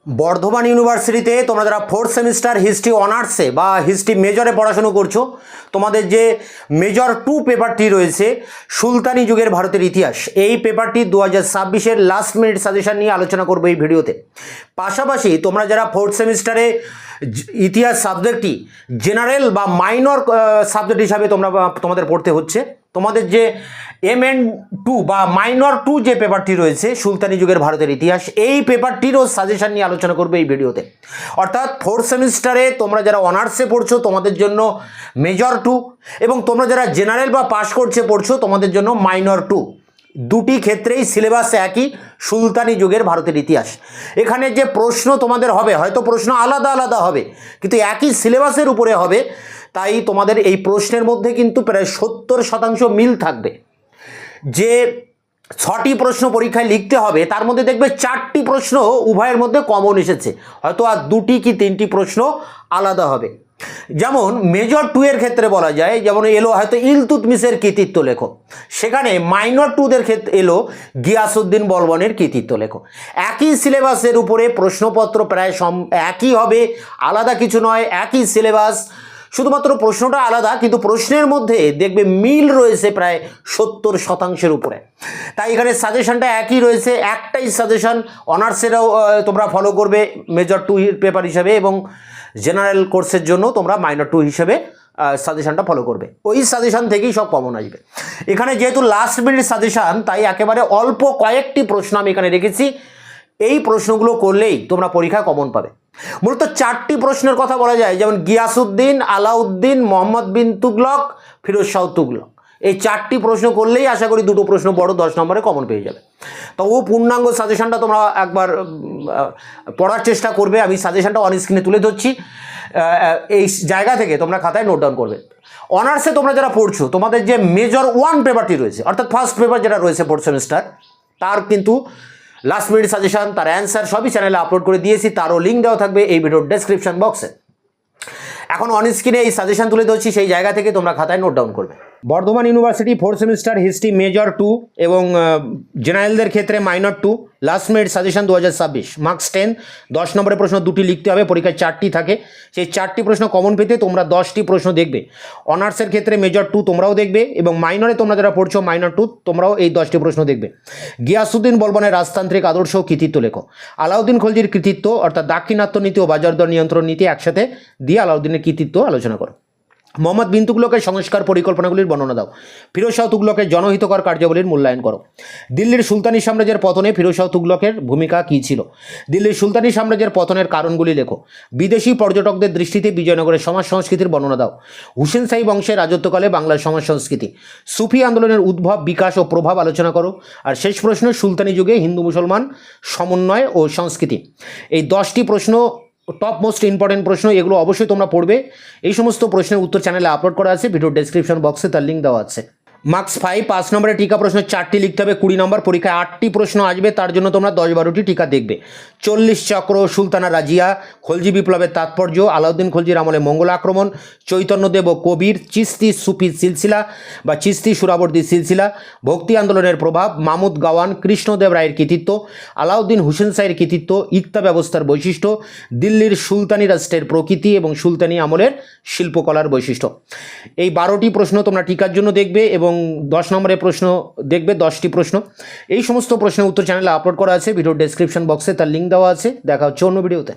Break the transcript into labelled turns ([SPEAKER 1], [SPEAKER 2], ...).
[SPEAKER 1] বর্ধমান ইউনিভার্সিটিতে তোমরা যারা ফোর্থ সেমিস্টার হিস্ট্রি অনার্সে বা হিস্ট্রি মেজরে পড়াশুনো করছো, তোমাদের যে মেজর 2 পেপারটি রয়েছে সুলতানি যুগের ভারতের ইতিহাস, এই পেপারটি 2026-এর লাস্ট মিনিট সাজেশন নিয়ে আলোচনা করবো এই ভিডিওতে। পাশাপাশি তোমরা যারা ফোর্থ সেমিস্টারে ইতিহাস সাবজেক্টটি জেনারেল বা মাইনর সাবজেক্ট হিসাবে তোমাদের পড়তে হচ্ছে, তোমাদের যে MN2 বা মাইনর 2 যে পেপারটি রয়েছে সুলতানি যুগের ভারতের ইতিহাস, এই পেপারটিরও সাজেশন নিয়ে আলোচনা করবে এই ভিডিওতে। অর্থাৎ ফোর্থ সেমিস্টারে তোমরা যারা অনার্সে পড়ছো তোমাদের জন্য মেজর 2, এবং তোমরা যারা জেনারেল বা পাস কোর্সে পড়ছো তোমাদের জন্য মাইনর 2। দুটি ক্ষেত্রেই সিলেবাস একই, সুলতানি যুগের ভারতের ইতিহাস। এখানে যে প্রশ্ন তোমাদের হবে, হয়তো প্রশ্ন আলাদা আলাদা হবে কিন্তু একই সিলেবাসের উপরে হবে, তাই তোমাদের এই প্রশ্নের মধ্যে কিন্তু প্রায় 70% মিল থাকবে। যে 6টি প্রশ্ন পরীক্ষায় লিখতে হবে তার মধ্যে দেখবে 4টি প্রশ্ন উভয়ের মধ্যে কমন এসেছে, হয়তো আর 2টি কি 3টি প্রশ্ন আলাদা হবে। যেমন মেজর 2 এর ক্ষেত্রে বলা যায়, যেমন এলো হয়তো ইলতুৎমিশের কৃতিত্ব লেখো, সেখানে মাইনর 2দের ক্ষেত্রে এলো গিয়াসউদ্দিন বলবনের কৃতিত্ব লেখো। একই সিলেবাসের উপরে প্রশ্নপত্র প্রায় একই হবে, আলাদা কিছু নয়, একই সিলেবাস, শুধুমাত্র প্রশ্নটা আলাদা কিন্তু প্রশ্নের মধ্যে দেখবে মিল রয়েছে প্রায় 70%-এর উপরে। তাই এখানে সাজেশনটা একই রয়েছে, একটাই সাজেশন অনার্সেরাও তোমরা ফলো করবে মেজর 2 পেপার হিসাবে, এবং জেনারেল কোর্সের জন্য তোমরা মাইনর 2 হিসেবে সাজেশনটা ফলো করবে। ওই সাজেশন থেকেই সব কমন আসবে। এখানে যেহেতু লাস্ট মিনিট সাজেশন, তাই একেবারে অল্প কয়েকটি প্রশ্ন আমি এখানে রেখেছি। এই প্রশ্নগুলো করলেই তোমরা পরীক্ষায় কমন পাবে। মূলত 4টি প্রশ্নের কথা বলা যায়, যেমন গিয়াসউদ্দিন, আলাউদ্দিন, মোহাম্মদ বিন তুগলক, ফিরোজ শাহ তুগলক। এই 4টি প্রশ্ন করলেই আশা করি 2টো প্রশ্ন বড় 10 নম্বরে কমন পেয়ে যাবে। তবুও পূর্ণাঙ্গ সাজেশনটা তোমরা একবার পড়ার চেষ্টা করবে। আমি সাজেশনটা অন স্ক্রিনে তুলে ধরছি, এই জায়গা থেকে তোমরা খাতায় নোট ডাউন করবে। অনার্সে তোমরা যারা পড়ছো তোমাদের যে মেজর 1 পেপারটি রয়েছে, অর্থাৎ ফার্স্ট পেপার যেটা রয়েছে ফোর্থ সেমিস্টার, তার কিন্তু লাস্ট মিনিট সাজেশন, তার অ্যান্সার সবই চ্যানেলে আপলোড করে দিয়েছি, তারও লিঙ্ক দেওয়া থাকবে এই ভিডিওর ডেসক্রিপশন বক্সে। এখন অন স্ক্রিনে এই সাজেশন তুলে ধরছি, সেই জায়গা থেকে তোমরা খাতায় নোট ডাউন করবে। Bardhaman university fourth semester history major 2 এবং জেনারেলদের ক্ষেত্রে minor 2, last minute suggestion 2026, marks 10, 10 নম্বরের প্রশ্ন 2টি লিখতে হবে, পরীক্ষায় 4টি থাকে। সেই 4টি প্রশ্ন কমন পেতে তোমরা 10টি প্রশ্ন দেখবে। অনার্সের ক্ষেত্রে মেজর 2 তোমরাও দেখবে, এবং মাইনরে তোমরা যারা পড়ছো মাইনর 2 তোমরাও এই 10টি প্রশ্ন দেখবে। গিয়াসউদ্দিন বলবনের রাজতান্ত্রিক আদর্শ ও কৃতিত্ব লেখো। আলাউদ্দিন খলজির কৃতিত্ব অর্থাৎ দাক্ষিণাত্য নীতি ও বাজারদর নিয়ন্ত্রণ নীতি একসাথে দিয়ে আলাউদ্দিনের কৃতিত্ব আলোচনা করো। মোহাম্মদ বিন তুগলকের সংস্কার পরিকল্পনাগুলির বর্ণনা দাও। ফিরোজ শাহ তুগলকের জনহিতকর কার্যাবলীর মূল্যায়ন করো। দিল্লির সুলতানি সাম্রাজ্যের পতনে ফিরোজ শাহ তুগলকের ভূমিকা কী ছিল? দিল্লির সুলতানি সাম্রাজ্যের পতনের কারণগুলি লেখো। বিদেশি পর্যটকদের দৃষ্টিতে বিজয়নগরের সমাজ সংস্কৃতির বর্ণনা দাও। হুসেন শাহী বংশের রাজত্বকালে বাংলার সমাজ সংস্কৃতি। সুফি আন্দোলনের উদ্ভব, বিকাশ ও প্রভাব আলোচনা করো। আর শেষ প্রশ্ন, সুলতানি যুগে হিন্দু মুসলমান সমন্বয় ও সংস্কৃতি। এই 10টি প্রশ্ন টপ মোস্ট ইম্পর্টেন্ট প্রশ্ন, এগুলো অবশ্যই তোমরা পড়বে। এই সমস্ত প্রশ্নের উত্তর চ্যানেলে আপলোড করা আছে, ভিডিওর ডেসক্রিপশন বক্সে তার লিঙ্ক দেওয়া আছে। মার্কস 5, 5 নম্বরের টিকা প্রশ্ন 4টি লিখতে হবে, 20 নম্বর। পরীক্ষায় 8টি প্রশ্ন আসবে, তার জন্য তোমরা 10-12টি টিকা দেখবে। 40 চক্র, সুলতানা রাজিয়া, খলজি বিপ্লবের তাৎপর্য, আলাউদ্দিন খলজির আমলে মঙ্গল আক্রমণ, চৈতন্যদেব ও কবির, চিস্তি সুফি সিলসিলা বা চিস্তি সুরাবর্দী সিলসিলা, ভক্তি আন্দোলনের প্রভাব, মামুদ গাওয়ান, কৃষ্ণদেব রায়ের কৃতিত্ব, আলাউদ্দিন হুসেন শাহের কৃতিত্ব, ইক্তা ব্যবস্থার বৈশিষ্ট্য, দিল্লির সুলতানি রাষ্ট্রের প্রকৃতি এবং সুলতানি আমলের শিল্পকলার বৈশিষ্ট্য। এই 12টি প্রশ্ন তোমরা টিকার জন্য দেখবে, এবং 10 নম্বরের প্রশ্ন দেখবে, 10টি প্রশ্ন। এই সমস্ত প্রশ্নের উত্তর চ্যানেলে আপলোড করা আছে, ভিডিওর ডেসক্রিপশন বক্সে তার লিঙ্ক দেওয়া আছে। দেখা হচ্ছে অন্য ভিডিওতে।